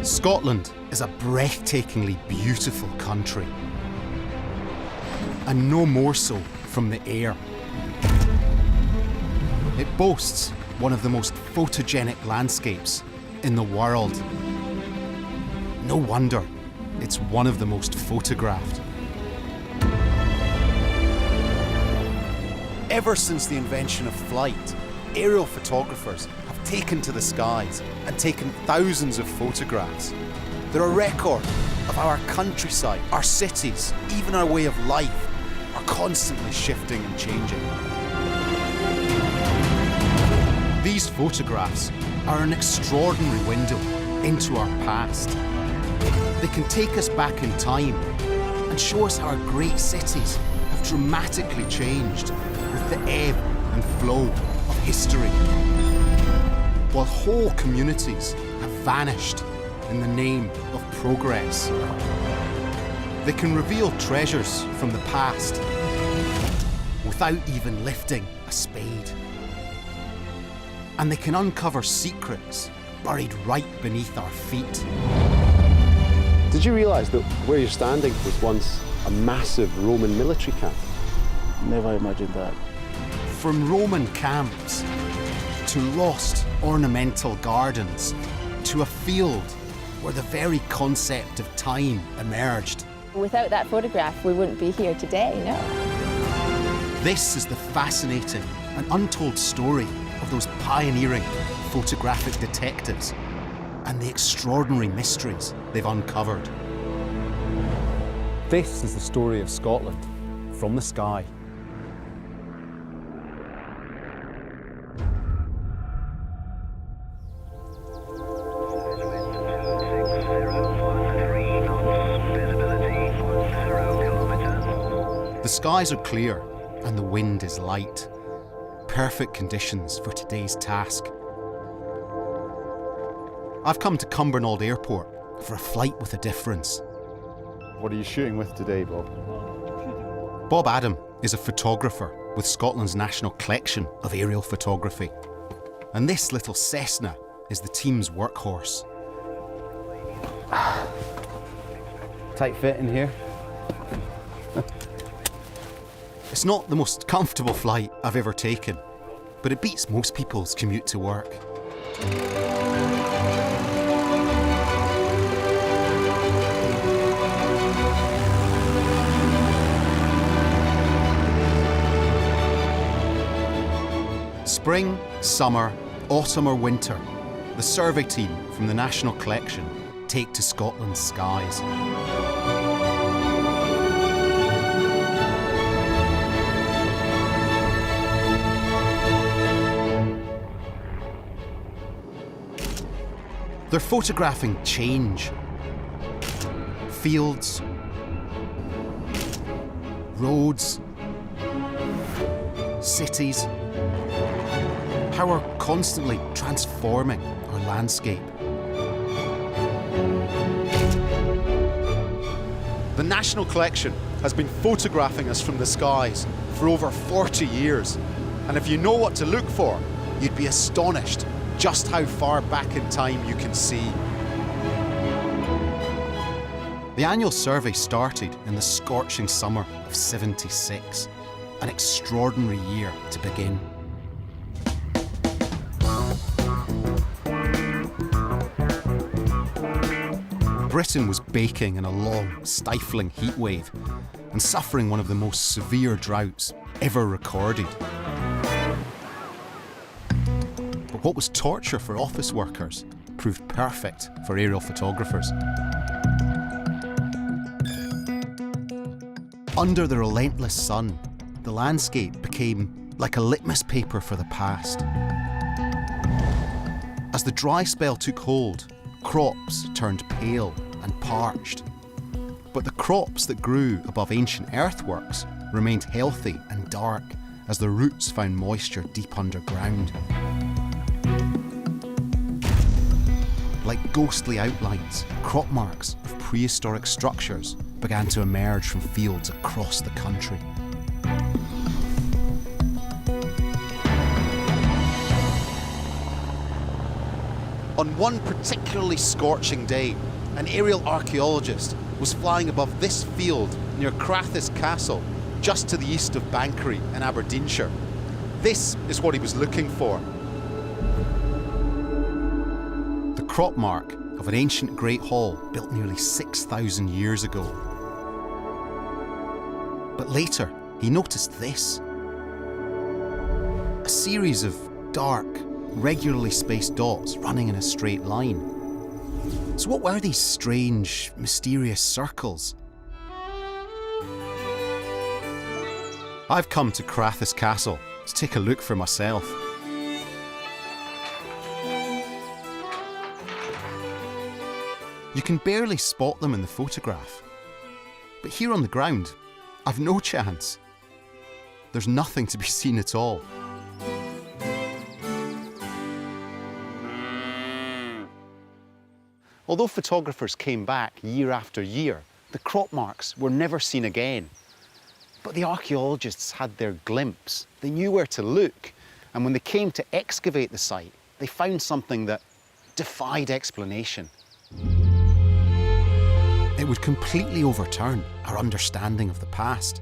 Scotland is a breathtakingly beautiful country, and no more so from the air. It boasts one of the most photogenic landscapes in the world. No wonder it's one of the most photographed. Ever since the invention of flight, aerial photographers have taken to the skies and taken thousands of photographs. They're a record of how our countryside, our cities, even our way of life are constantly shifting and changing. These photographs are an extraordinary window into our past. They can take us back in time and show us how our great cities have dramatically changed with the ebb and flow of history, while whole communities have vanished in the name of progress. They can reveal treasures from the past without even lifting a spade. And they can uncover secrets buried right beneath our feet. Did you realise that where you're standing was once a massive Roman military camp? Never imagined that. From Roman camps to lost ornamental gardens to a field where the very concept of time emerged. Without that photograph, we wouldn't be here today, no. This is the fascinating and untold story of those pioneering photographic detectives and the extraordinary mysteries they've uncovered. This is the story of Scotland from the sky. The skies are clear and the wind is light. Perfect conditions for today's task. I've come to Cumbernauld Airport for a flight with a difference. What are you shooting with today, Bob? Bob Adam is a photographer with Scotland's national collection of aerial photography. And this little Cessna is the team's workhorse. Tight fit in here. It's not the most comfortable flight I've ever taken, but it beats most people's commute to work. Spring, summer, autumn or winter, the survey team from the National Collection take to Scotland's skies. They're photographing change. Fields, roads, cities. How we're constantly transforming our landscape. The National Collection has been photographing us from the skies for over 40 years. And if you know what to look for, you'd be astonished just how far back in time you can see. The annual survey started in the scorching summer of '76, an extraordinary year to begin. Britain was baking in a long, stifling heatwave and suffering one of the most severe droughts ever recorded. But what was torture for office workers proved perfect for aerial photographers. Under the relentless sun, the landscape became like a litmus paper for the past. As the dry spell took hold, crops turned pale and parched. But the crops that grew above ancient earthworks remained healthy and dark as their roots found moisture deep underground. Like ghostly outlines, crop marks of prehistoric structures began to emerge from fields across the country. On one particularly scorching day, an aerial archaeologist was flying above this field near Crathis Castle, just to the east of Banchory in Aberdeenshire. This is what he was looking for. The crop mark of an ancient great hall built nearly 6,000 years ago. But later, he noticed this. A series of dark, regularly spaced dots running in a straight line. So what were these strange, mysterious circles? I've come to Crathis Castle to take a look for myself. You can barely spot them in the photograph. But here on the ground, I've no chance. There's nothing to be seen at all. Although photographers came back year after year, the crop marks were never seen again. But the archaeologists had their glimpse. They knew where to look. And when they came to excavate the site, they found something that defied explanation. It would completely overturn our understanding of the past.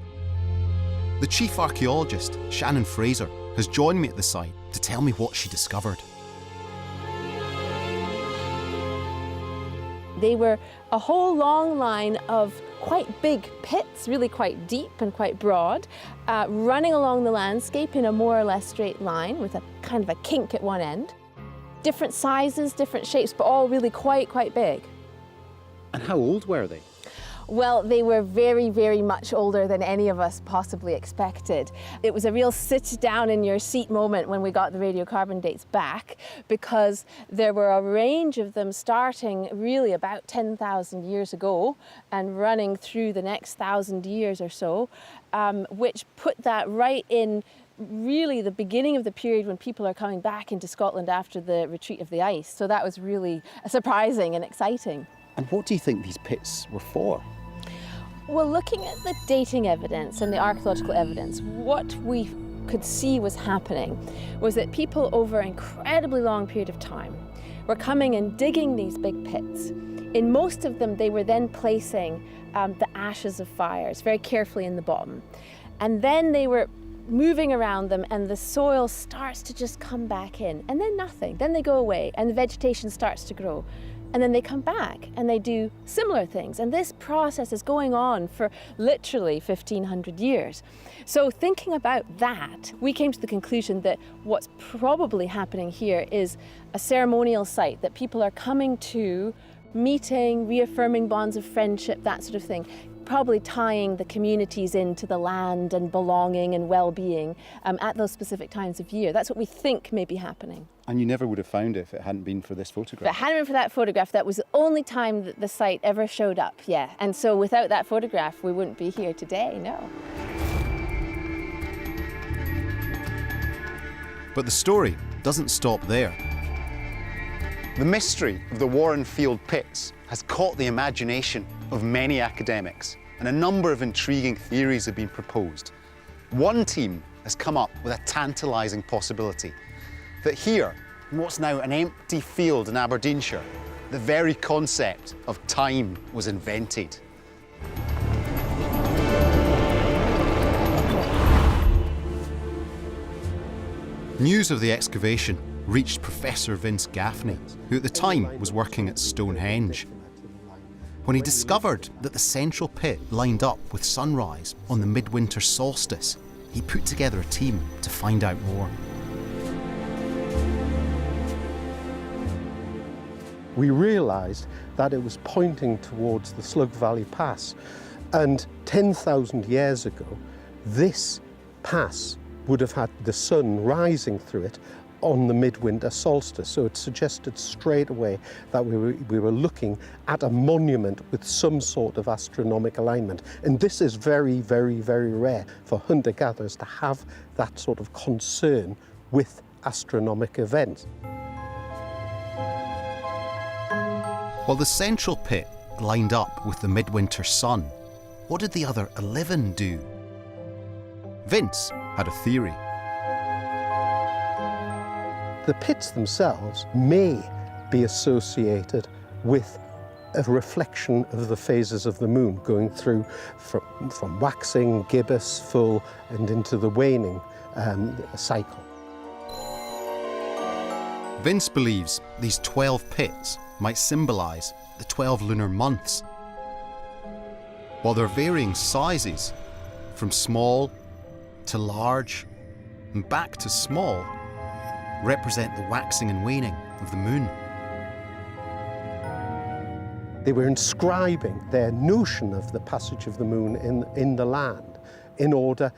The chief archaeologist, Shannon Fraser, has joined me at the site to tell me what she discovered. They were a whole long line of quite big pits, really quite deep and quite broad, running along the landscape in a more or less straight line with a kind of a kink at one end. Different sizes, different shapes, but all really quite big. And how old were they? Well, they were very, very much older than any of us possibly expected. It was a real sit down in your seat moment when we got the radiocarbon dates back, because there were a range of them starting really about 10,000 years ago and running through the next 1,000 years or so, which put that right in really the beginning of the period when people are coming back into Scotland after the retreat of the ice. So that was really surprising and exciting. And what do you think these pits were for? Well, looking at the dating evidence and the archaeological evidence, what we could see was happening was that people over an incredibly long period of time were coming and digging these big pits. In most of them, they were then placing the ashes of fires very carefully in the bottom. And then they were moving around them and the soil starts to just come back in, and then nothing. Then they go away and the vegetation starts to grow. And then they come back and they do similar things. And this process is going on for literally 1,500 years. So thinking about that, we came to the conclusion that what's probably happening here is a ceremonial site that people are coming to, meeting, reaffirming bonds of friendship, that sort of thing, probably tying the communities into the land and belonging and well-being at those specific times of year. That's what we think may be happening. And you never would have found it if it hadn't been for this photograph. If it hadn't been for that photograph, that was the only time that the site ever showed up, yeah. And so without that photograph, we wouldn't be here today, no. But the story doesn't stop there. The mystery of the Warrenfield pits has caught the imagination of many academics, and a number of intriguing theories have been proposed. One team has come up with a tantalising possibility that here, in what's now an empty field in Aberdeenshire, the very concept of time was invented. News of the excavation reached Professor Vince Gaffney, who at the time was working at Stonehenge. When he discovered that the central pit lined up with sunrise on the midwinter solstice, he put together a team to find out more. We realised that it was pointing towards the Slug Valley Pass. And 10,000 years ago, this pass would have had the sun rising through it on the midwinter solstice. So it suggested straight away that we were looking at a monument with some sort of astronomical alignment. And this is very, very, very rare for hunter-gatherers to have that sort of concern with astronomic events. While the central pit lined up with the midwinter sun, what did the other 11 do? Vince had a theory. The pits themselves may be associated with a reflection of the phases of the moon going through from waxing, gibbous, full, and into the waning cycle. Vince believes these 12 pits might symbolise the 12 lunar months, while their varying sizes, from small to large and back to small, represent the waxing and waning of the moon. They were inscribing their notion of the passage of the moon in the land in order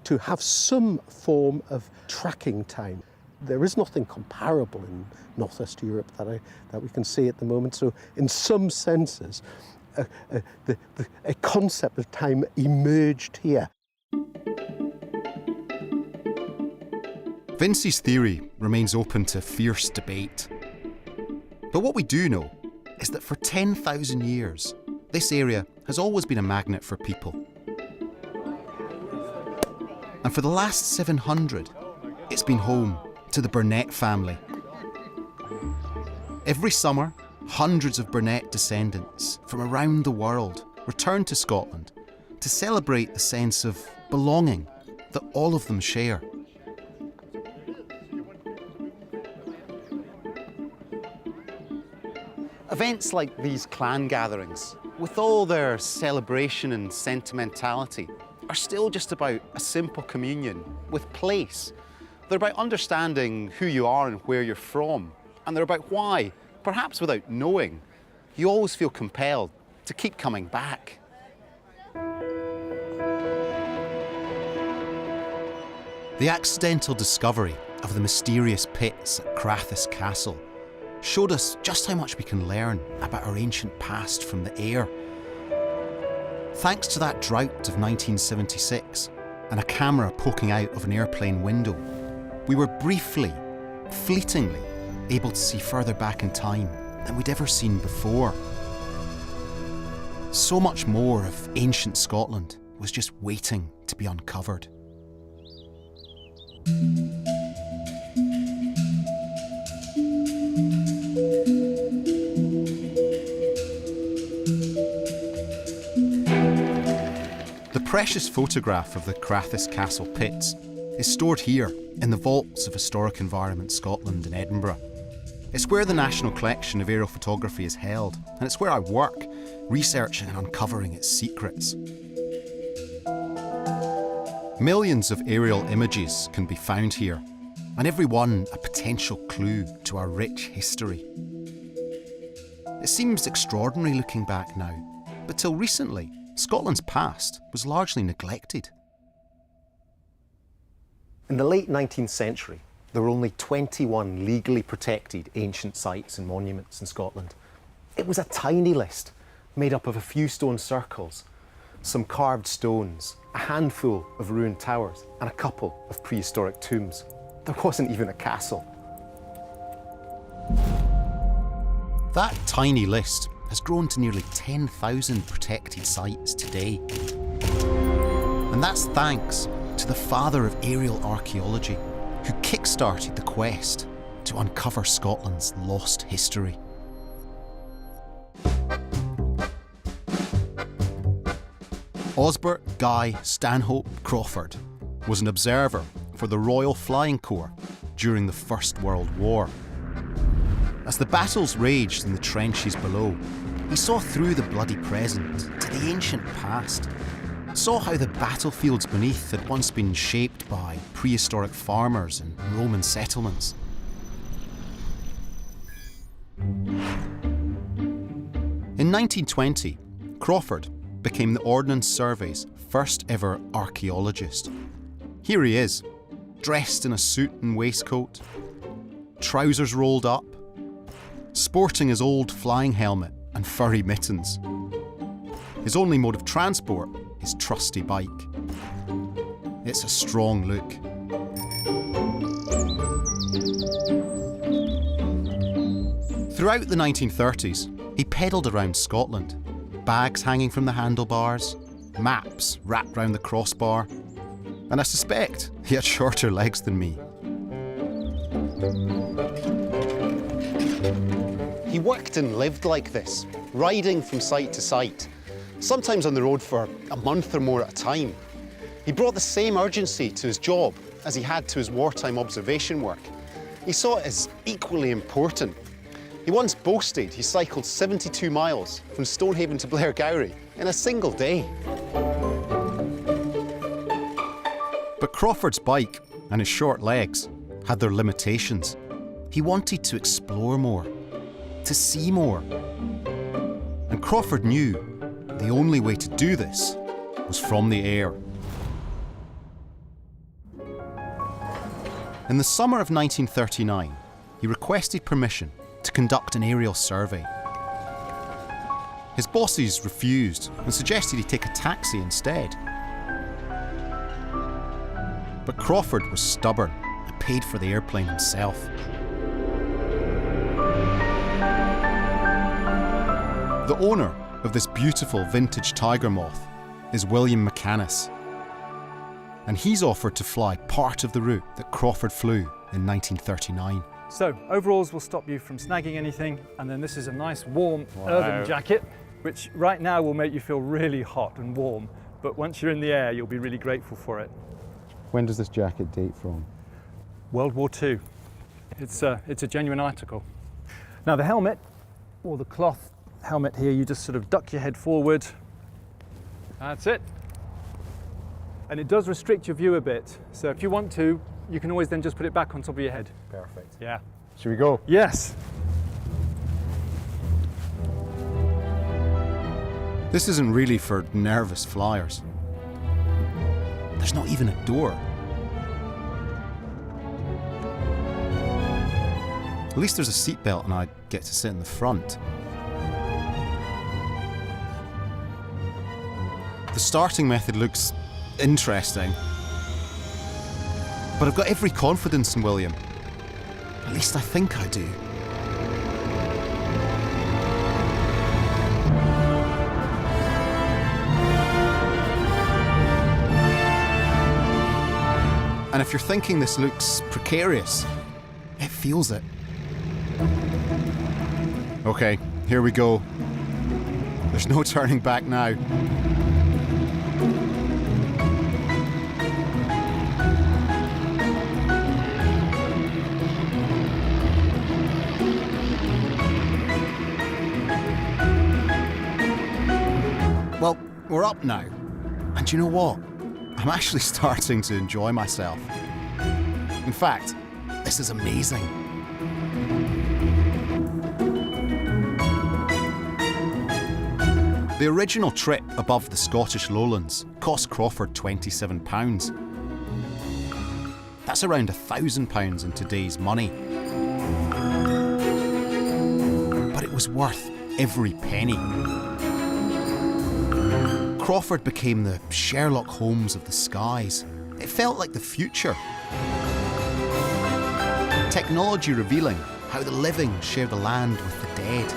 to have some form of tracking time. There is nothing comparable in Northwest Europe that we can see at the moment. So in some senses, a concept of time emerged here. Vince's theory remains open to fierce debate. But what we do know is that for 10,000 years, this area has always been a magnet for people. And for the last 700, it's been home to the Burnett family. Every summer, hundreds of Burnett descendants from around the world return to Scotland to celebrate the sense of belonging that all of them share. Events like these clan gatherings, with all their celebration and sentimentality, are still just about a simple communion with place. They're about understanding who you are and where you're from, and they're about why, perhaps without knowing, you always feel compelled to keep coming back. The accidental discovery of the mysterious pits at Crathis Castle showed us just how much we can learn about our ancient past from the air. Thanks to that drought of 1976 and a camera poking out of an airplane window, we were briefly, fleetingly, able to see further back in time than we'd ever seen before. So much more of ancient Scotland was just waiting to be uncovered. The precious photograph of the Crathis Castle pits is stored here in the vaults of Historic Environment Scotland in Edinburgh. It's where the National Collection of Aerial Photography is held, and it's where I work, researching and uncovering its secrets. Millions of aerial images can be found here, and every one a potential clue to our rich history. It seems extraordinary looking back now, but till recently, Scotland's past was largely neglected. In the late 19th century, there were only 21 legally protected ancient sites and monuments in Scotland. It was a tiny list made up of a few stone circles, some carved stones, a handful of ruined towers, and a couple of prehistoric tombs. There wasn't even a castle. That tiny list has grown to nearly 10,000 protected sites today. And that's thanks to the father of aerial archaeology, who kick-started the quest to uncover Scotland's lost history. Osbert Guy Stanhope Crawford was an observer for the Royal Flying Corps during the First World War. As the battles raged in the trenches below, he saw through the bloody present to the ancient past, saw how the battlefields beneath had once been shaped by prehistoric farmers and Roman settlements. In 1920, Crawford became the Ordnance Survey's first ever archaeologist. Here he is, dressed in a suit and waistcoat, trousers rolled up, sporting his old flying helmet and furry mittens. His only mode of transport, his trusty bike. It's a strong look. Throughout the 1930s, he pedalled around Scotland, bags hanging from the handlebars, maps wrapped round the crossbar, and I suspect he had shorter legs than me. He worked and lived like this, riding from site to site, sometimes on the road for a month or more at a time. He brought the same urgency to his job as he had to his wartime observation work. He saw it as equally important. He once boasted he cycled 72 miles from Stonehaven to Blairgowrie in a single day. But Crawford's bike and his short legs had their limitations. He wanted to explore more, to see more. And Crawford knew the only way to do this was from the air. In the summer of 1939, he requested permission to conduct an aerial survey. His bosses refused and suggested he take a taxi instead. But Crawford was stubborn and paid for the airplane himself. The owner of this beautiful vintage tiger moth is William McManus, and he's offered to fly part of the route that Crawford flew in 1939. So, overalls will stop you from snagging anything, and then this is a nice warm earthen jacket, which right now will make you feel really hot and warm, but once you're in the air, you'll be really grateful for it. When does this jacket date from? World War II. It's a genuine article. Now the helmet, or the cloth helmet here, you just sort of duck your head forward. That's it. And it does restrict your view a bit, so if you want to, you can always then just put it back on top of your head. Perfect. Yeah. Should we go? Yes. This isn't really for nervous flyers. There's not even a door. At least there's a seatbelt and I get to sit in the front. The starting method looks interesting, but I've got every confidence in William. At least I think I do. And if you're thinking this looks precarious, it feels it. Okay, here we go. There's no turning back now. Well, we're up now. And you know what? I'm actually starting to enjoy myself. In fact, this is amazing. The original trip above the Scottish lowlands cost Crawford £27. That's around £1,000 in today's money. But it was worth every penny. Crawford became the Sherlock Holmes of the skies. It felt like the future. Technology revealing how the living share the land with the dead.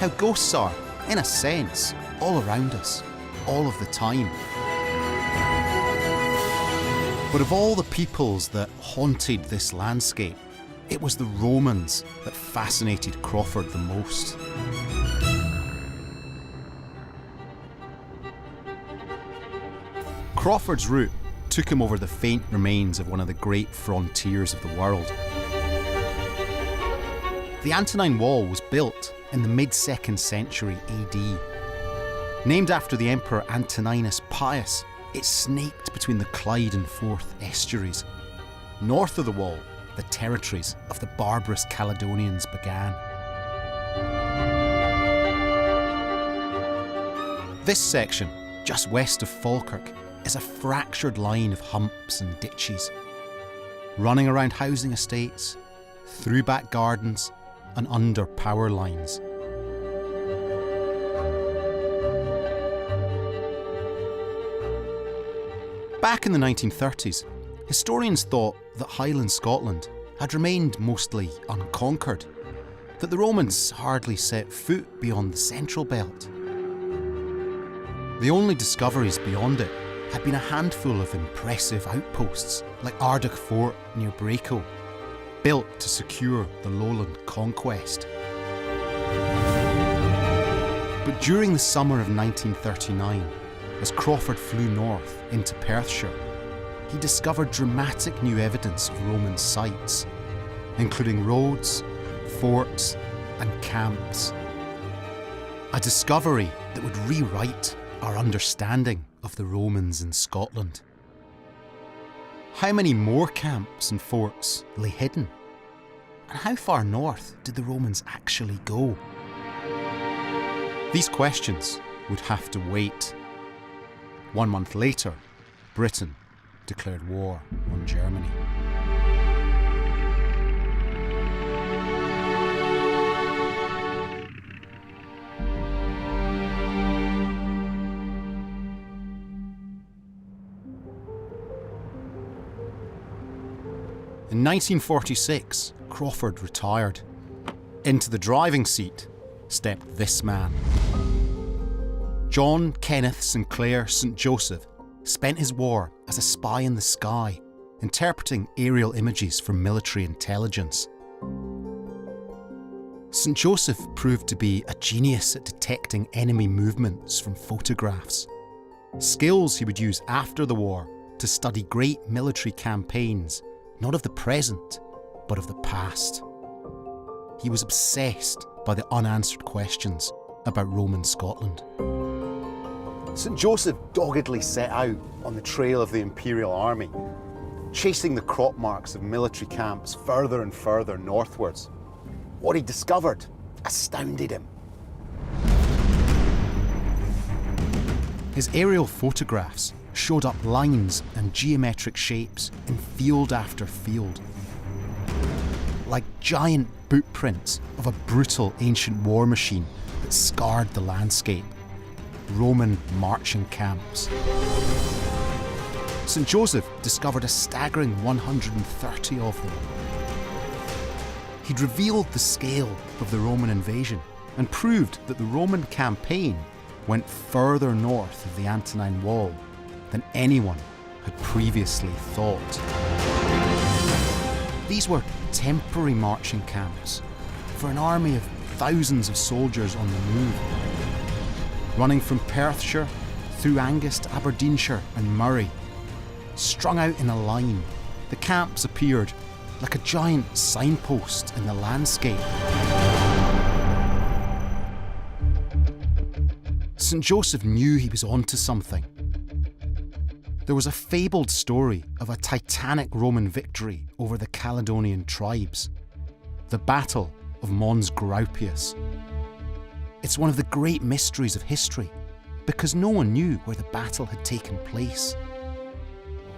How ghosts are, in a sense, all around us, all of the time. But of all the peoples that haunted this landscape, it was the Romans that fascinated Crawford the most. Crawford's route took him over the faint remains of one of the great frontiers of the world. The Antonine Wall was built in the mid-2nd century AD. Named after the Emperor Antoninus Pius, it snaked between the Clyde and Forth estuaries. North of the wall, the territories of the barbarous Caledonians began. This section, just west of Falkirk, is a fractured line of humps and ditches, running around housing estates, through back gardens and under power lines. Back in the 1930s, historians thought that Highland Scotland had remained mostly unconquered, that the Romans hardly set foot beyond the Central Belt. The only discoveries beyond it had been a handful of impressive outposts like Ardagh Fort near Braco, built to secure the lowland conquest. But during the summer of 1939, as Crawford flew north into Perthshire, he discovered dramatic new evidence of Roman sites, including roads, forts, and camps. A discovery that would rewrite our understanding of the Romans in Scotland. How many more camps and forts lay hidden? And how far north did the Romans actually go? These questions would have to wait. 1 month later, Britain declared war on Germany. In 1946, Crawford retired. Into the driving seat stepped this man. John Kenneth Sinclair St. Joseph spent his war as a spy in the sky, interpreting aerial images from military intelligence. St. Joseph proved to be a genius at detecting enemy movements from photographs, skills he would use after the war to study great military campaigns, not of the present, but of the past. He was obsessed by the unanswered questions about Roman Scotland. St. Joseph doggedly set out on the trail of the imperial army, chasing the crop marks of military camps further and further northwards. What he discovered astounded him. His aerial photographs showed up lines and geometric shapes in field after field, like giant bootprints of a brutal ancient war machine that scarred the landscape. Roman marching camps. St. Joseph discovered a staggering 130 of them. He'd revealed the scale of the Roman invasion and proved that the Roman campaign went further north of the Antonine Wall than anyone had previously thought. These were temporary marching camps for an army of thousands of soldiers on the move. Running from Perthshire through Angus to Aberdeenshire and Murray. Strung out in a line, the camps appeared like a giant signpost in the landscape. St. Joseph knew he was onto something. There was a fabled story of a titanic Roman victory over the Caledonian tribes, the Battle of Mons Graupius. It's one of the great mysteries of history, because no one knew where the battle had taken place.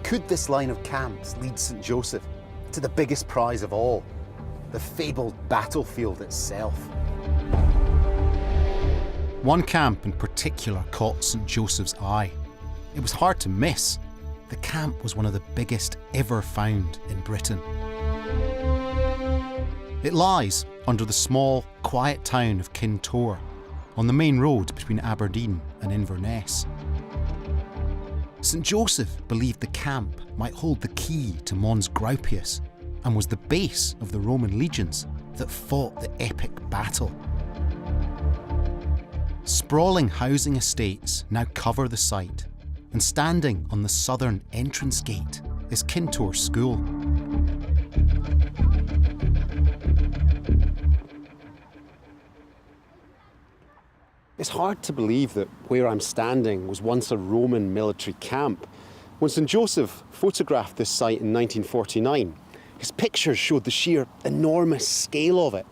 Could this line of camps lead St. Joseph to the biggest prize of all, the fabled battlefield itself? One camp in particular caught St. Joseph's eye. It was hard to miss. The camp was one of the biggest ever found in Britain. It lies under the small, quiet town of Kintore, on the main road between Aberdeen and Inverness. St. Joseph believed the camp might hold the key to Mons Graupius and was the base of the Roman legions that fought the epic battle. Sprawling housing estates now cover the site, and standing on the southern entrance gate is Kintore School. It's hard to believe that where I'm standing was once a Roman military camp. When St. Joseph photographed this site in 1949, his pictures showed the sheer enormous scale of it.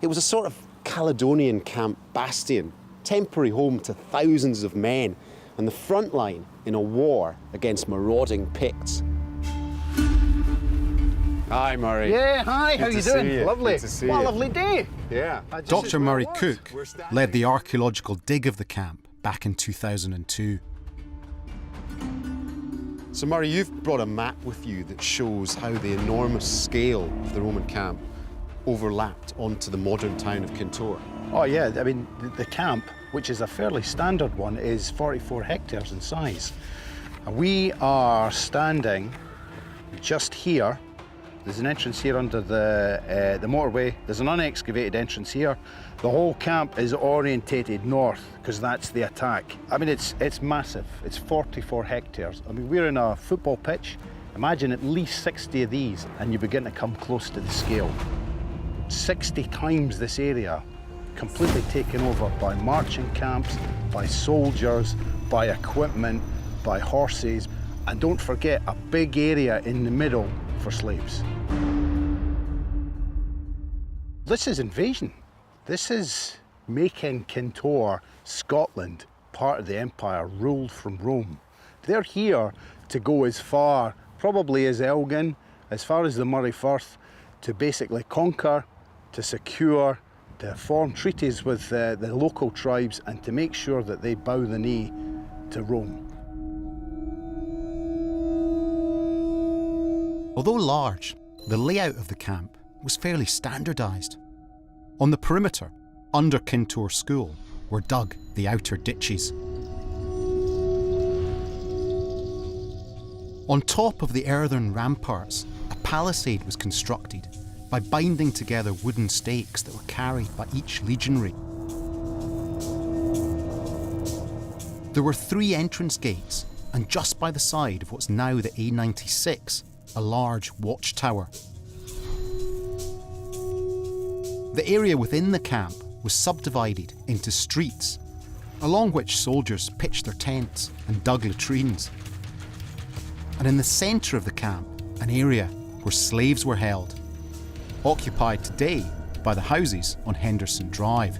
It was a sort of Caledonian camp bastion, temporary home to thousands of men, and the front line in a war against marauding Picts. Hi, Murray. Yeah, hi, how you doing? Lovely. Good to see what a you. lovely day. Yeah. Dr. Murray Cook led the archaeological dig of the camp back in 2002. So, Murray, you've brought a map with you that shows how the enormous scale of the Roman camp overlapped onto the modern town of Kintore. Oh yeah, I mean, the camp, which is a fairly standard one, is 44 hectares in size. We are standing just here There's an entrance here under the motorway. There's an unexcavated entrance here. The whole camp is orientated north because that's the attack. I mean, it's massive. It's 44 hectares. I mean, we're in a football pitch. Imagine at least 60 of these and you begin to come close to the scale. 60 times this area, completely taken over by marching camps, by soldiers, by equipment, by horses, and don't forget a big area in the middle for slaves. This is invasion. This is making Kintore, Scotland, part of the empire, ruled from Rome. They're here to go as far, probably as Elgin, as far as the Moray Firth, to basically conquer, to secure, to form treaties with the local tribes and to make sure that they bow the knee to Rome. Although large, the layout of the camp was fairly standardised. On the perimeter, under Kintore School, were dug the outer ditches. On top of the earthen ramparts, a palisade was constructed by binding together wooden stakes that were carried by each legionary. There were 3 entrance gates, and just by the side of what's now the A96, a large watchtower. The area within the camp was subdivided into streets, along which soldiers pitched their tents and dug latrines. And in the centre of the camp, an area where slaves were held, occupied today by the houses on Henderson Drive.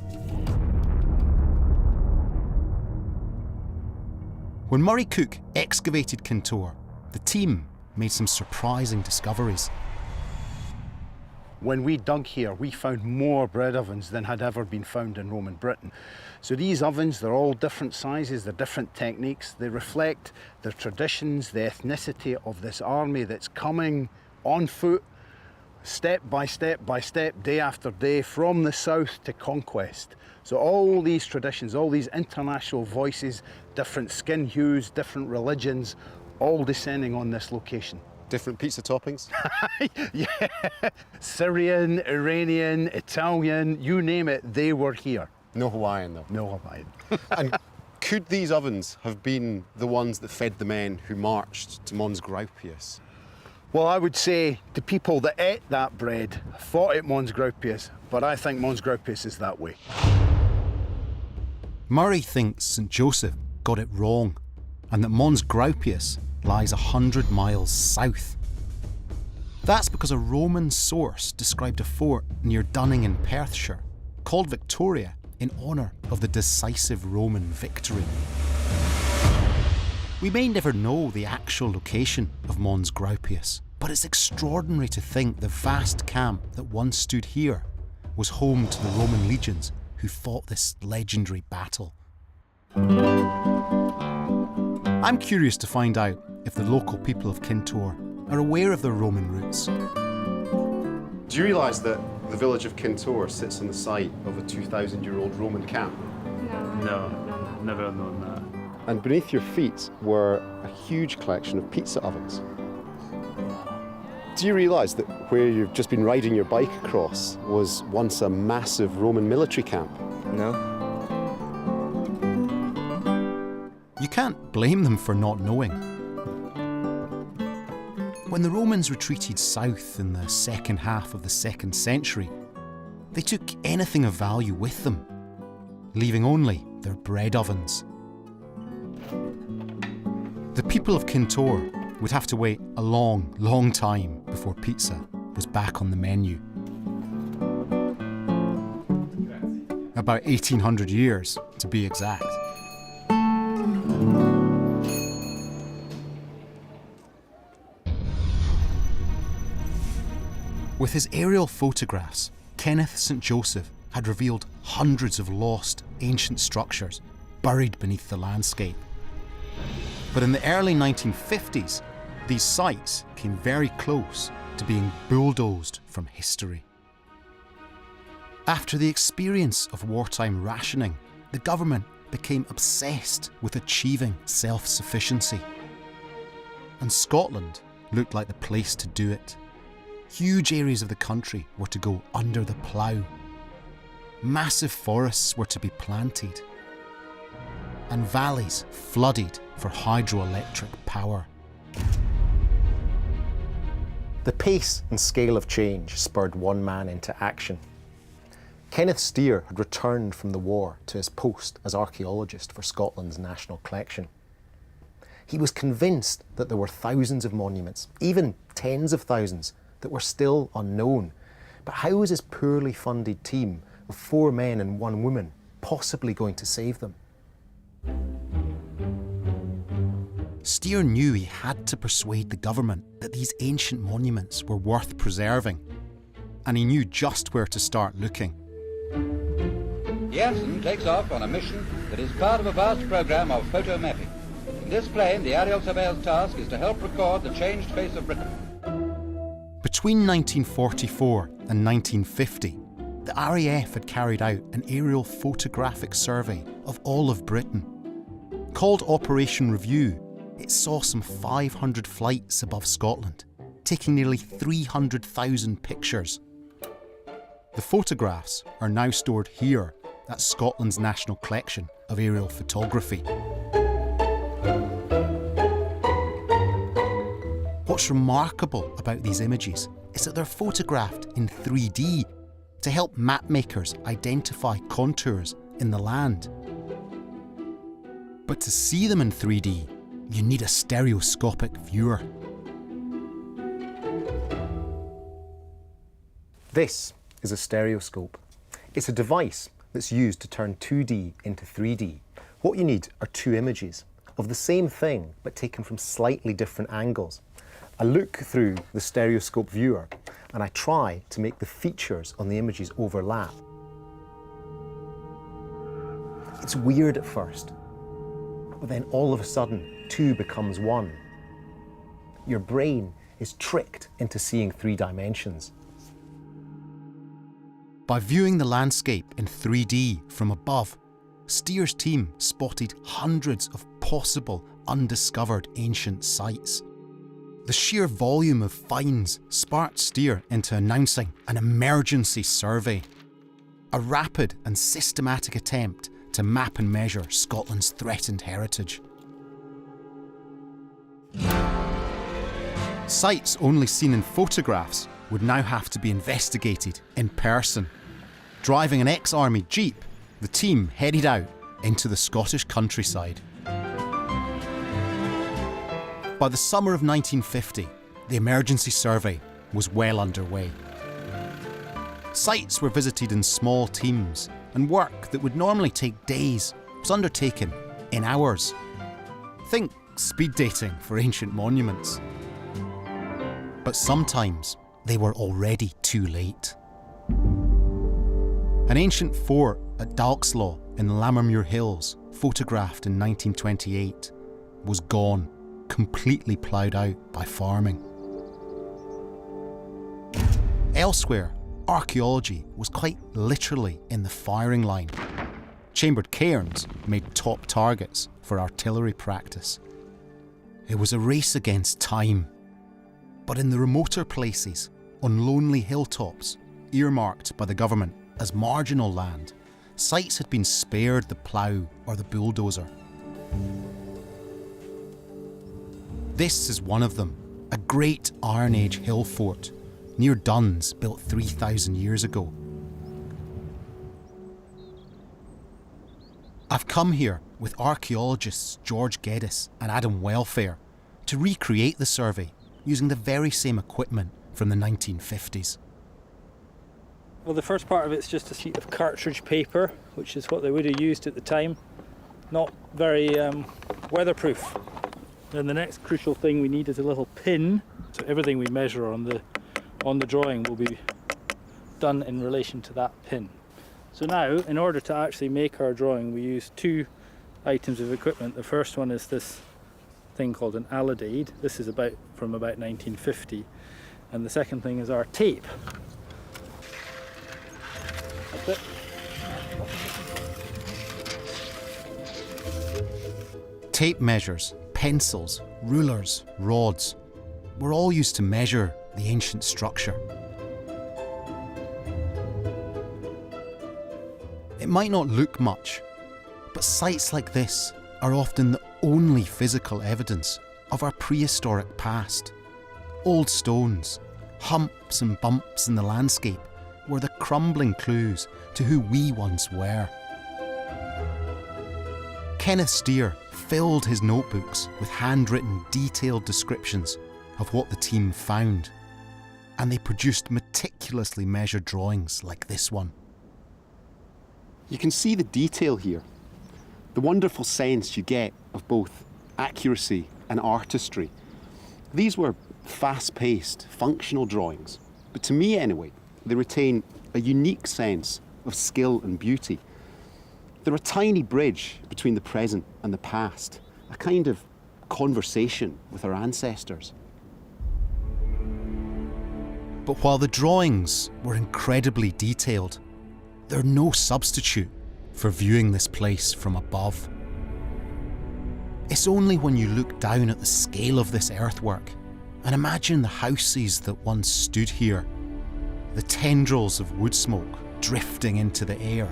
When Murray Cook excavated Kintore, the team made some surprising discoveries. When we dug here, we found more bread ovens than had ever been found in Roman Britain. So these ovens, they're all different sizes, they're different techniques. They reflect the traditions, the ethnicity of this army that's coming on foot, step by step by step, day after day, from the south to conquest. So all these traditions, all these international voices, different skin hues, different religions, all descending on this location. Different pizza toppings? Yeah, Syrian, Iranian, Italian, you name it, they were here. No Hawaiian though. No Hawaiian. And could these ovens have been the ones that fed the men who marched to Mons Graupius? Well, I would say the people that ate that bread fought at Mons Graupius, but I think Mons Graupius is that way. Murray thinks St Joseph got it wrong, and that Mons Graupius lies 100 miles south. That's because a Roman source described a fort near Dunning in Perthshire, called Victoria, in honour of the decisive Roman victory. We may never know the actual location of Mons Graupius, but it's extraordinary to think the vast camp that once stood here was home to the Roman legions who fought this legendary battle. I'm curious to find out if the local people of Kintore are aware of their Roman roots. Do you realise that the village of Kintore sits on the site of a 2,000-year-old Roman camp? No, never known that. And beneath your feet were a huge collection of pizza ovens. Do you realise that where you've just been riding your bike across was once a massive Roman military camp? No. You can't blame them for not knowing. When the Romans retreated south in the second half of the 2nd century, they took anything of value with them, leaving only their bread ovens. The people of Kintore would have to wait a long, long time before pizza was back on the menu. About 1800 years, to be exact. With his aerial photographs, Kenneth St Joseph had revealed hundreds of lost ancient structures buried beneath the landscape. But in the early 1950s, these sites came very close to being bulldozed from history. After the experience of wartime rationing, the government became obsessed with achieving self-sufficiency. And Scotland looked like the place to do it. huge areas of the country were to go under the plough. Massive forests were to be planted, and valleys flooded for hydroelectric power. The pace and scale of change spurred one man into action. Kenneth Steer had returned from the war to his post as archaeologist for Scotland's National Collection. He was convinced that there were thousands of monuments, even tens of thousands, that were still unknown. But how was his poorly funded team of 4 men and 1 woman possibly going to save them? Steer knew he had to persuade the government that these ancient monuments were worth preserving, and he knew just where to start looking. Janssen takes off on a mission that is part of a vast program of photo mapping. In this plane, the aerial surveyor's task is to help record the changed face of Britain. Between 1944 and 1950, the RAF had carried out an aerial photographic survey of all of Britain. Called Operation Review, it saw some 500 flights above Scotland, taking nearly 300,000 pictures. The photographs are now stored here at Scotland's National Collection of Aerial Photography. What's remarkable about these images is that they're photographed in 3D to help mapmakers identify contours in the land. But to see them in 3D, you need a stereoscopic viewer. This is a stereoscope. It's a device that's used to turn 2D into 3D. What you need are 2 images of the same thing but taken from slightly different angles. I look through the stereoscope viewer and I try to make the features on the images overlap. It's weird at first, but then all of a sudden 2 becomes 1. Your brain is tricked into seeing 3 dimensions. By viewing the landscape in 3D from above, Steer's team spotted hundreds of possible undiscovered ancient sites. The sheer volume of finds sparked Steer into announcing an emergency survey, a rapid and systematic attempt to map and measure Scotland's threatened heritage. Sites only seen in photographs would now have to be investigated in person. Driving an ex-army jeep, the team headed out into the Scottish countryside. By the summer of 1950, the emergency survey was well underway. Sites were visited in small teams, and work that would normally take days was undertaken in hours. Think speed dating for ancient monuments. But sometimes they were already too late. An ancient fort at Dalkslaw in the Lammermuir Hills, photographed in 1928, was gone, completely ploughed out by farming. Elsewhere, archaeology was quite literally in the firing line. Chambered cairns made top targets for artillery practice. It was a race against time. But in the remoter places, on lonely hilltops, earmarked by the government as marginal land, sites had been spared the plough or the bulldozer. This is one of them, a great Iron Age hill fort near Duns, built 3,000 years ago. I've come here with archaeologists George Geddes and Adam Welfare to recreate the survey using the very same equipment from the 1950s. Well, the first part of it's just a sheet of cartridge paper, which is what they would have used at the time. Not very weatherproof. Then the next crucial thing we need is a little pin. So everything we measure on the drawing will be done in relation to that pin. So now, in order to actually make our drawing, we use 2 items of equipment. The first one is this thing called an alidade. This is from about 1950. And the second thing is our tape. That's it. Tape measures, pencils, rulers, rods were all used to measure the ancient structure. It might not look much, but sites like this are often the only physical evidence of our prehistoric past. Old stones, humps and bumps in the landscape were the crumbling clues to who we once were. Kenneth Steer filled his notebooks with handwritten, detailed descriptions of what the team found, and they produced meticulously measured drawings like this one. You can see the detail here, the wonderful sense you get of both accuracy and artistry. These were fast-paced, functional drawings, but to me anyway, they retain a unique sense of skill and beauty. They're a tiny bridge between the present and the past, a kind of conversation with our ancestors. But while the drawings were incredibly detailed, they're no substitute for viewing this place from above. It's only when you look down at the scale of this earthwork and imagine the houses that once stood here, the tendrils of wood smoke drifting into the air,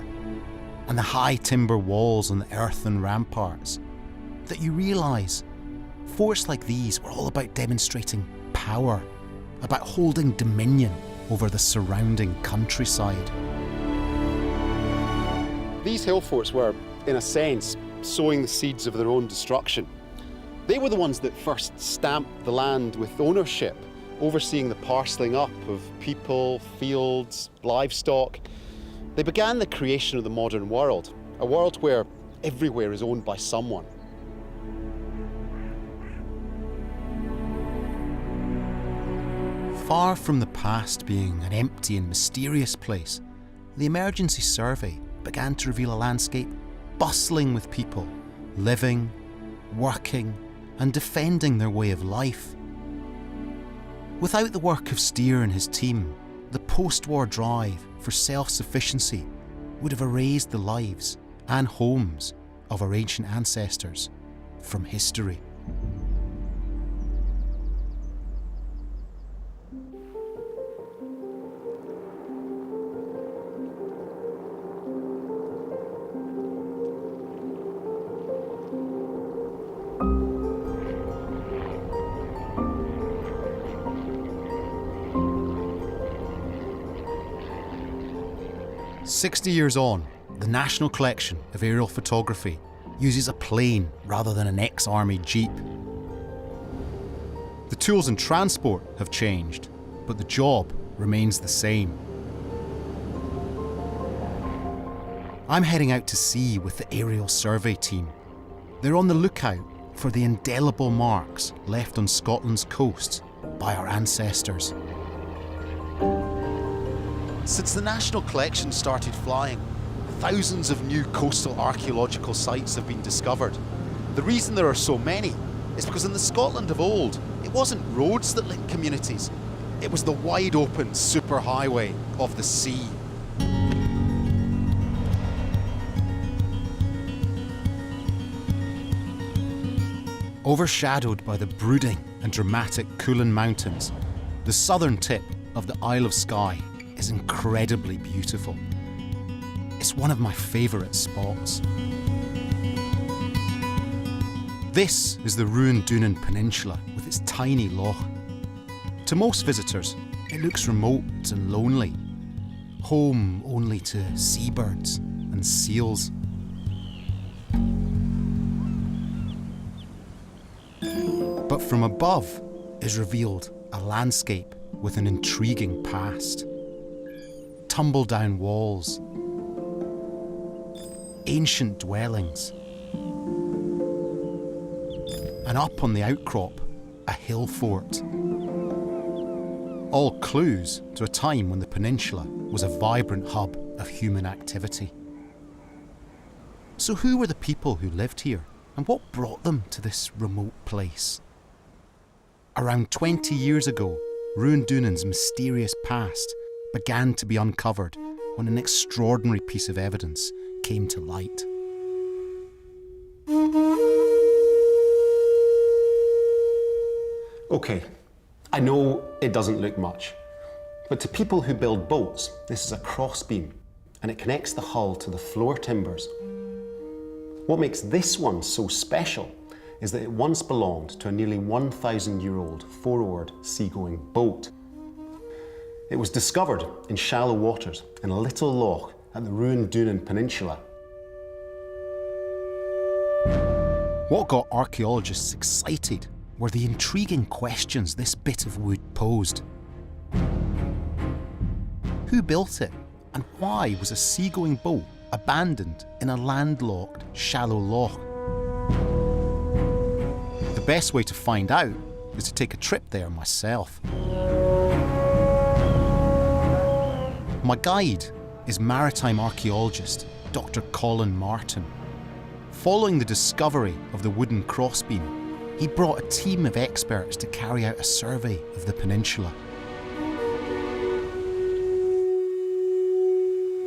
and the high timber walls and the earthen ramparts, that you realise forts like these were all about demonstrating power, about holding dominion over the surrounding countryside. These hill forts were, in a sense, sowing the seeds of their own destruction. They were the ones that first stamped the land with ownership, overseeing the parcelling up of people, fields, livestock. They began the creation of the modern world, a world where everywhere is owned by someone. Far from the past being an empty and mysterious place, the emergency survey began to reveal a landscape bustling with people, living, working, and defending their way of life. Without the work of Steer and his team, the post-war drive for self-sufficiency would have erased the lives and homes of our ancient ancestors from history. "60 years on, the National Collection of Aerial Photography uses a plane rather than an ex-army jeep. The tools and transport have changed, but the job remains the same. I'm heading out to sea with the aerial survey team. They're on the lookout for the indelible marks left on Scotland's coast by our ancestors. Since the National Collection started flying, thousands of new coastal archaeological sites have been discovered. The reason there are so many is because in the Scotland of old, it wasn't roads that linked communities. It was the wide open superhighway of the sea. Overshadowed by the brooding and dramatic Cuillin Mountains, the southern tip of the Isle of Skye is incredibly beautiful. It's one of my favourite spots. This is the ruined Dunan Peninsula with its tiny loch. To most visitors, it looks remote and lonely, home only to seabirds and seals. But from above is revealed a landscape with an intriguing past. Tumble-down walls, ancient dwellings, and up on the outcrop, a hill fort. All clues to a time when the peninsula was a vibrant hub of human activity. So who were the people who lived here, and what brought them to this remote place? Around 20 years ago, Ruan Dunan's mysterious past began to be uncovered when an extraordinary piece of evidence came to light. Okay, I know it doesn't look much, but to people who build boats, this is a crossbeam, and it connects the hull to the floor timbers. What makes this one so special is that it once belonged to a nearly 1,000-year-old four-oared seagoing boat. It was discovered in shallow waters in a little loch at the ruined Dunan Peninsula. What got archaeologists excited were the intriguing questions this bit of wood posed. Who built it, and why was a seagoing boat abandoned in a landlocked, shallow loch? The best way to find out is to take a trip there myself. My guide is maritime archaeologist Dr. Colin Martin. Following the discovery of the wooden crossbeam, he brought a team of experts to carry out a survey of the peninsula.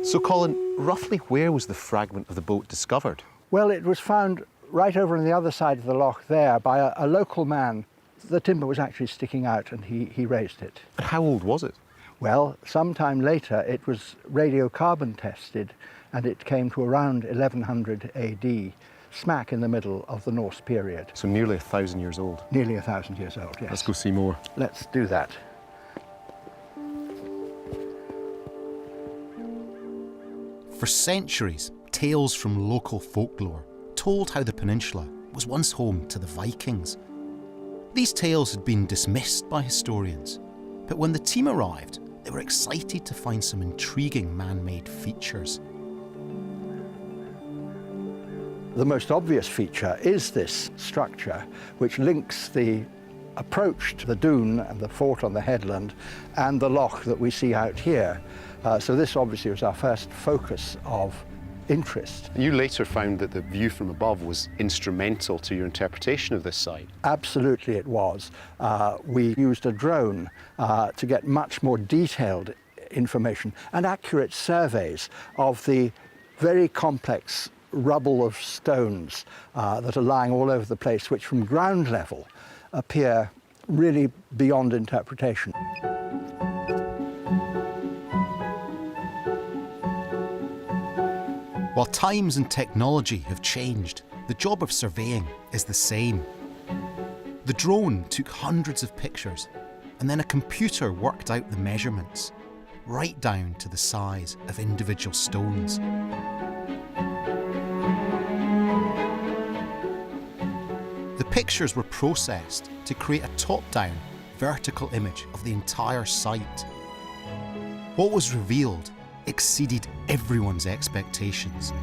So, Colin, roughly where was the fragment of the boat discovered? Well, it was found right over on the other side of the loch there by a local man. The timber was actually sticking out and he raised it. And how old was it? Well, sometime later it was radiocarbon tested and it came to around 1100 AD, smack in the middle of the Norse period. So nearly 1,000 years old. Nearly 1,000 years old, yes. Let's go see more. Let's do that. For centuries, tales from local folklore told how the peninsula was once home to the Vikings. These tales had been dismissed by historians, but when the team arrived, they were excited to find some intriguing man-made features. The most obvious feature is this structure, which links the approach to the dune and the fort on the headland and the loch that we see out here. So this obviously was our first focus of interest. You later found that the view from above was instrumental to your interpretation of this site. Absolutely it was. We used a drone to get much more detailed information and accurate surveys of the very complex rubble of stones that are lying all over the place, which from ground level appear really beyond interpretation. While times and technology have changed, the job of surveying is the same. The drone took hundreds of pictures, and then a computer worked out the measurements, right down to the size of individual stones. The pictures were processed to create a top-down, vertical image of the entire site. What was revealed exceeded everyone's expectations.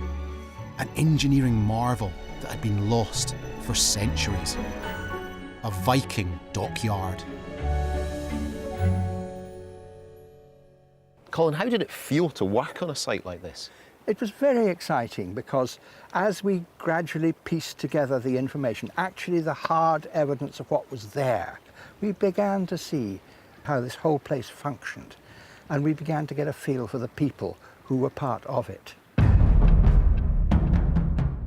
An engineering marvel that had been lost for centuries. A Viking dockyard. Colin, how did it feel to work on a site like this? It was very exciting because as we gradually pieced together the information, actually the hard evidence of what was there, we began to see how this whole place functioned, and we began to get a feel for the people who were part of it.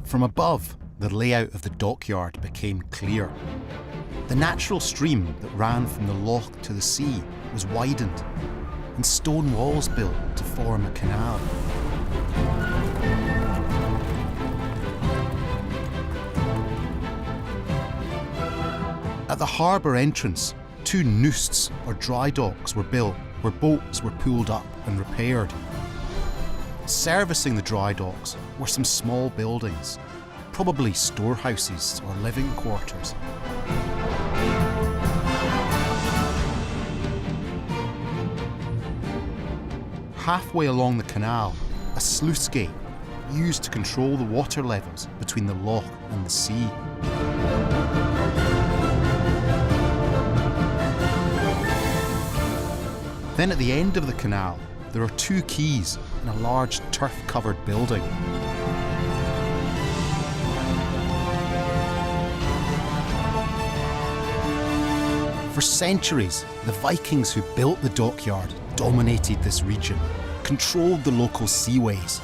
From above, the layout of the dockyard became clear. The natural stream that ran from the loch to the sea was widened, and stone walls built to form a canal. At the harbour entrance, two noosts or dry docks were built where boats were pulled up and repaired. Servicing the dry docks were some small buildings, probably storehouses or living quarters. Halfway along the canal, a sluice gate used to control the water levels between the loch and the sea. Then at the end of the canal, there are two quays and a large turf-covered building. For centuries, the Vikings who built the dockyard dominated this region, controlled the local seaways,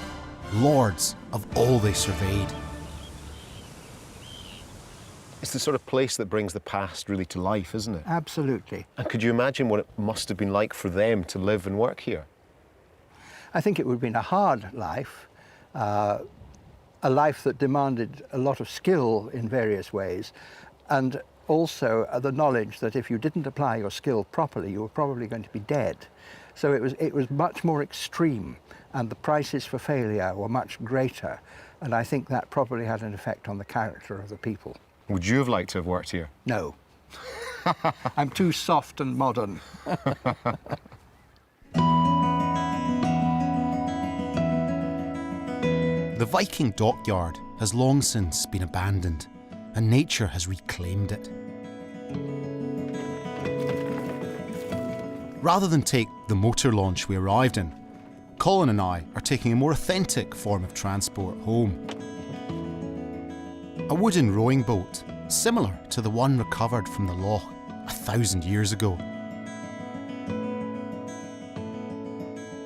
lords of all they surveyed. Is It's the sort of place that brings the past really to life, isn't it? Absolutely. And could you imagine what it must have been like for them to live and work here? I think it would have been a hard life, a life that demanded a lot of skill in various ways, and also the knowledge that if you didn't apply your skill properly, you were probably going to be dead. So it was much more extreme, and the prices for failure were much greater, and I think that probably had an effect on the character of the people. Would you have liked to have worked here? No. I'm too soft and modern. The Viking dockyard has long since been abandoned, and nature has reclaimed it. Rather than take the motor launch we arrived in, Colin and I are taking a more authentic form of transport home. A wooden rowing boat, similar to the one recovered from the loch 1,000 years ago.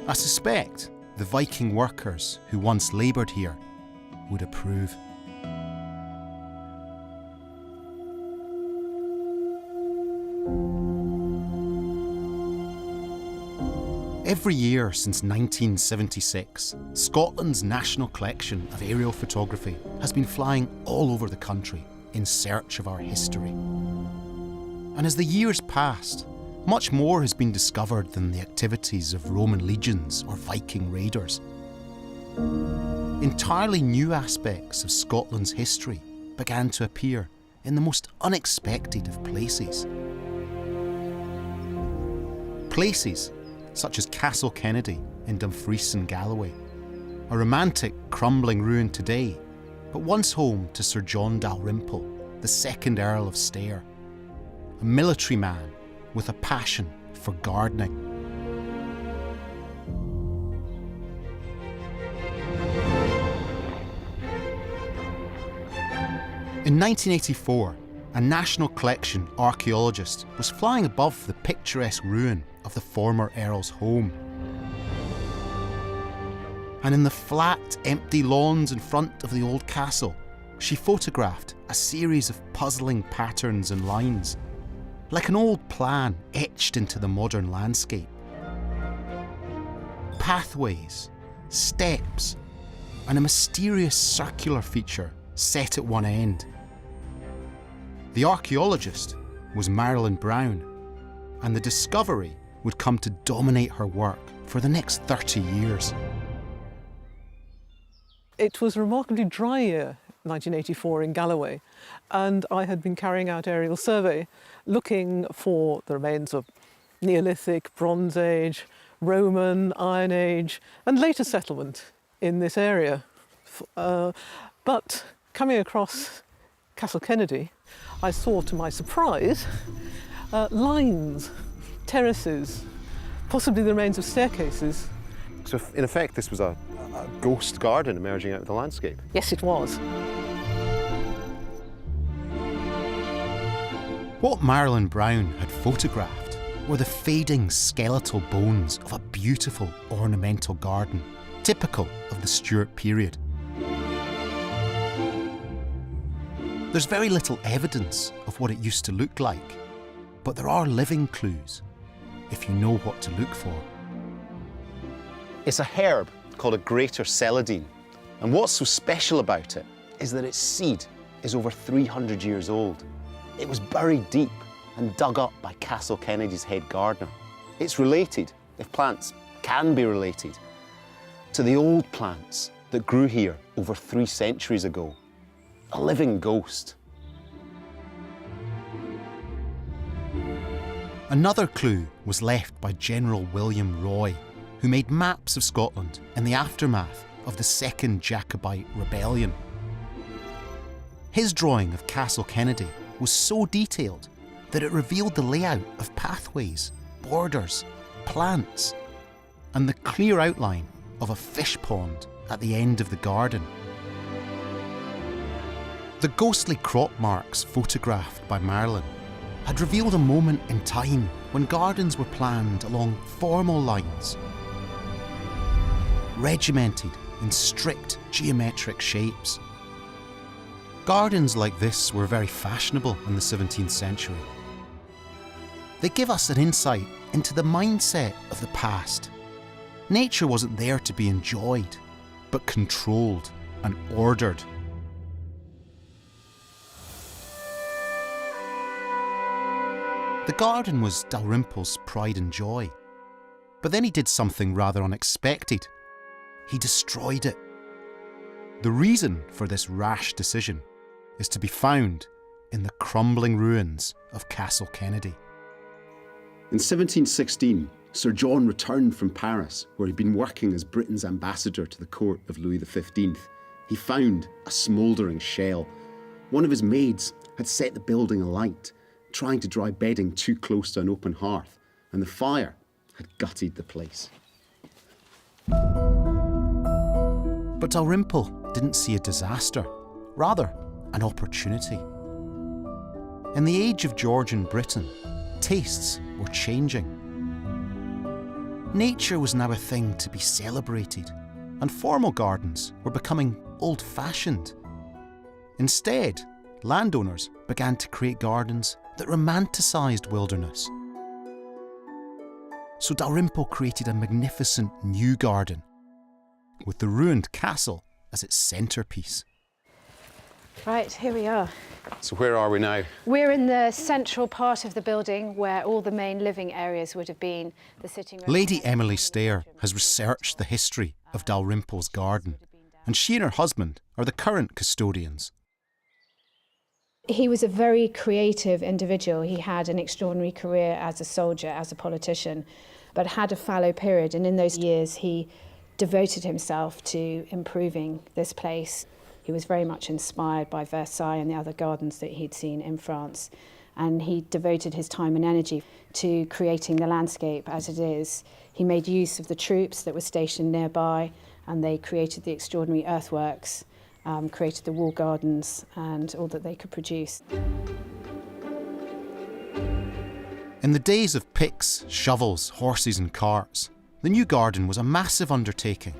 I suspect the Viking workers who once laboured here would approve. Every year since 1976, Scotland's national collection of aerial photography has been flying all over the country in search of our history. And as the years passed, much more has been discovered than the activities of Roman legions or Viking raiders. Entirely new aspects of Scotland's history began to appear in the most unexpected of places. Places such as Castle Kennedy in Dumfries and Galloway, a romantic, crumbling ruin today, but once home to Sir John Dalrymple, the second Earl of Stair, a military man with a passion for gardening. In 1984, a national collection archaeologist was flying above the picturesque ruin of the former Earl's home. And in the flat, empty lawns in front of the old castle, she photographed a series of puzzling patterns and lines, like an old plan etched into the modern landscape. Pathways, steps, and a mysterious circular feature set at one end. The archaeologist was Marilyn Brown, and the discovery would come to dominate her work for the next 30 years. It was a remarkably dry year, 1984, in Galloway, and I had been carrying out aerial survey looking for the remains of Neolithic, Bronze Age, Roman, Iron Age, and later settlement in this area. But coming across Castle Kennedy, I saw, to my surprise, lines, terraces, possibly the remains of staircases. So in effect, this was a ghost garden emerging out of the landscape? Yes, it was. What Marilyn Brown had photographed were the fading skeletal bones of a beautiful ornamental garden, typical of the Stuart period. There's very little evidence of what it used to look like, but there are living clues, if you know what to look for. It's a herb called a greater celadine, and what's so special about it is that its seed is over 300 years old. It was buried deep and dug up by Castle Kennedy's head gardener. It's related, if plants can be related, to the old plants that grew here over 3 centuries ago. A living ghost. Another clue was left by General William Roy, who made maps of Scotland in the aftermath of the Second Jacobite Rebellion. His drawing of Castle Kennedy was so detailed that it revealed the layout of pathways, borders, plants, and the clear outline of a fish pond at the end of the garden. The ghostly crop marks photographed by Marilyn had revealed a moment in time when gardens were planned along formal lines, regimented in strict geometric shapes. Gardens like this were very fashionable in the 17th century. They give us an insight into the mindset of the past. Nature wasn't there to be enjoyed, but controlled and ordered. The garden was Dalrymple's pride and joy. But then he did something rather unexpected. He destroyed it. The reason for this rash decision is to be found in the crumbling ruins of Castle Kennedy. In 1716, Sir John returned from Paris, where he'd been working as Britain's ambassador to the court of Louis XV. He found a smouldering shell. One of his maids had set the building alight, trying to dry bedding too close to an open hearth, and the fire had gutted the place. But Dalrymple didn't see a disaster, rather an opportunity. In the age of Georgian Britain, tastes were changing. Nature was now a thing to be celebrated, and formal gardens were becoming old-fashioned. Instead, landowners began to create gardens that romanticised wilderness. So Dalrymple created a magnificent new garden, with the ruined castle as its centrepiece. Right, here we are. So where are we now? We're in the central part of the building where all the main living areas would have been. The sitting room. Lady Emily Stair has researched the history of Dalrymple's garden, and she and her husband are the current custodians. He was a very creative individual. He had an extraordinary career as a soldier, as a politician, but had a fallow period, and in those years he devoted himself to improving this place. He was very much inspired by Versailles and the other gardens that he'd seen in France, and he devoted his time and energy to creating the landscape as it is. He made use of the troops that were stationed nearby, and they created the extraordinary earthworks, created the wall gardens and all that they could produce. In the days of picks, shovels, horses and carts, the new garden was a massive undertaking.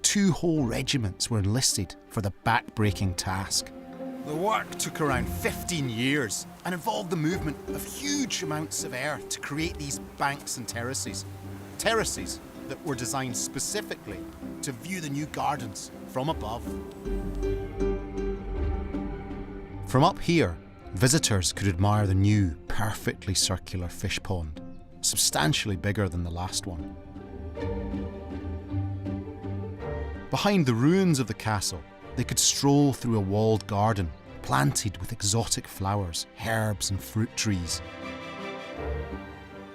2 whole regiments were enlisted for the back-breaking task. The work took around 15 years and involved the movement of huge amounts of earth to create these banks and terraces. Terraces that were designed specifically to view the new gardens from above. From up here, visitors could admire the new, perfectly circular fish pond, substantially bigger than the last one. Behind the ruins of the castle, they could stroll through a walled garden planted with exotic flowers, herbs and fruit trees.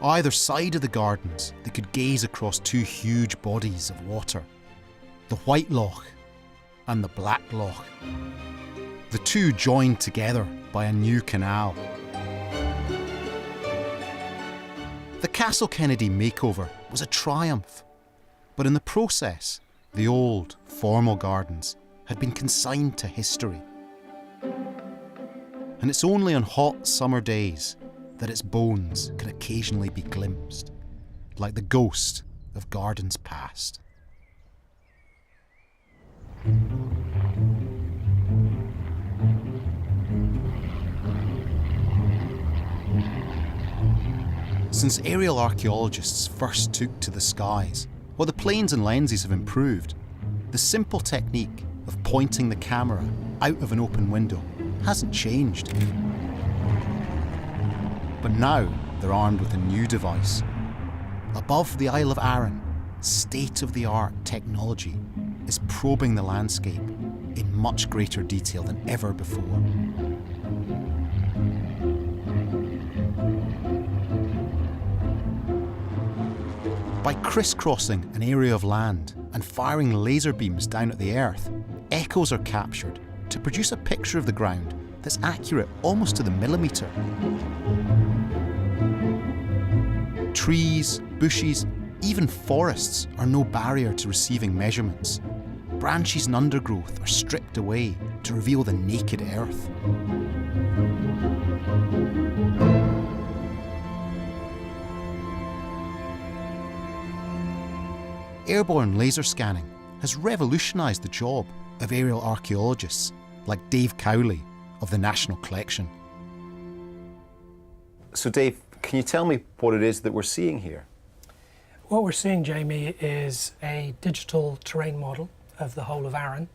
Either side of the gardens, they could gaze across 2 huge bodies of water, the White Loch and the Black Loch. The 2 joined together by a new canal. The Castle Kennedy makeover was a triumph, but in the process, the old, formal gardens had been consigned to history. And it's only on hot summer days that its bones can occasionally be glimpsed, like the ghost of gardens past. Since aerial archaeologists first took to the skies, while the planes and lenses have improved, the simple technique of pointing the camera out of an open window hasn't changed. But now they're armed with a new device. Above the Isle of Arran, state-of-the-art technology is probing the landscape in much greater detail than ever before. By crisscrossing an area of land and firing laser beams down at the earth, echoes are captured to produce a picture of the ground that's accurate almost to the millimetre. Trees, bushes, even forests are no barrier to receiving measurements. Branches and undergrowth are stripped away to reveal the naked earth. Airborne laser scanning has revolutionised the job of aerial archaeologists like Dave Cowley of the National Collection. So Dave, can you tell me what it is that we're seeing here? What we're seeing, Jamie, is a digital terrain model of the whole of Arran.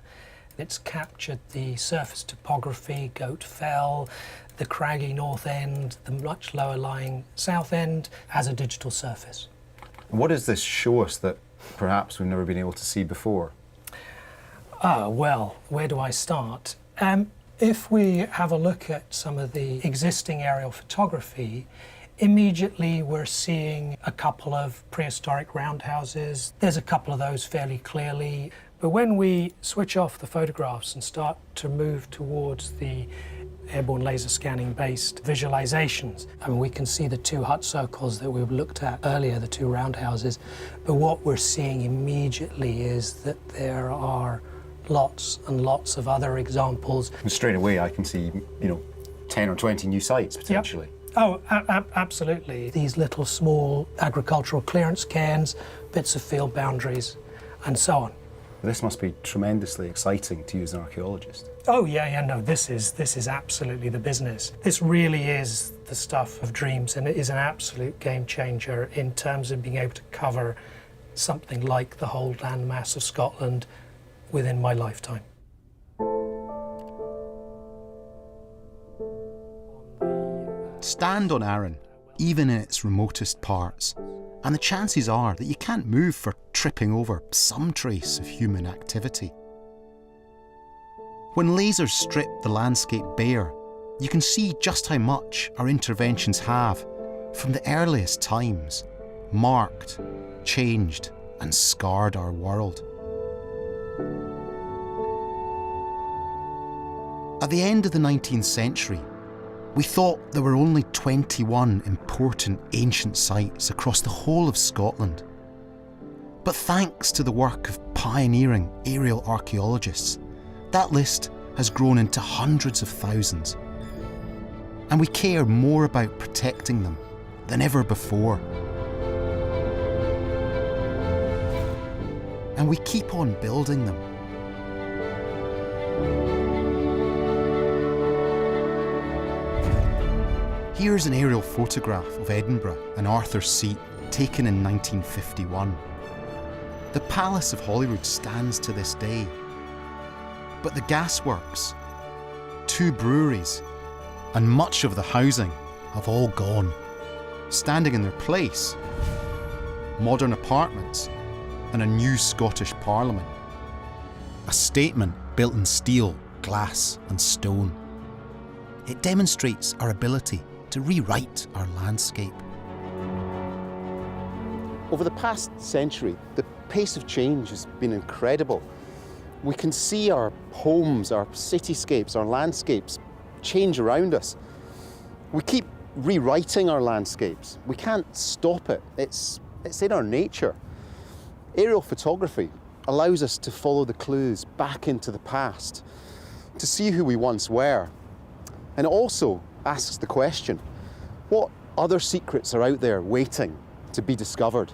It's captured the surface topography, Goat Fell, the craggy north end, the much lower lying south end as a digital surface. And what does this show us that perhaps we've never been able to see before? Well, where do I start? If we have a look at some of the existing aerial photography, immediately we're seeing a couple of prehistoric roundhouses. There's a couple of those fairly clearly. But when we switch off the photographs and start to move towards the airborne laser scanning based visualizations, I mean, we can see the two hut circles that we looked at earlier, the two roundhouses. But what we're seeing immediately is that there are lots and lots of other examples. And straight away I can see, 10 or 20 new sites potentially. Yep. Oh, absolutely. These little small agricultural clearance cairns, bits of field boundaries, and so on. This must be tremendously exciting to you as an archaeologist. Oh yeah, no, this is absolutely the business. This really is the stuff of dreams, and it is an absolute game changer in terms of being able to cover something like the whole landmass of Scotland within my lifetime. Stand on Arran, even in its remotest parts, and the chances are that you can't move for tripping over some trace of human activity. When lasers strip the landscape bare, you can see just how much our interventions have, from the earliest times, marked, changed, and scarred our world. At the end of the 19th century, we thought there were only 21 important ancient sites across the whole of Scotland. But thanks to the work of pioneering aerial archaeologists, that list has grown into hundreds of thousands. And we care more about protecting them than ever before. And we keep on building them. Here's an aerial photograph of Edinburgh and Arthur's Seat taken in 1951. The Palace of Holyrood stands to this day, but the gasworks, 2 breweries, and much of the housing have all gone. Standing in their place, modern apartments and a new Scottish Parliament. A statement built in steel, glass and stone. It demonstrates our ability to rewrite our landscape. Over the past century, the pace of change has been incredible. We can see our homes, our cityscapes, our landscapes change around us. We keep rewriting our landscapes. We can't stop it. It's in our nature. Aerial photography allows us to follow the clues back into the past, to see who we once were. And it also asks the question, what other secrets are out there waiting to be discovered?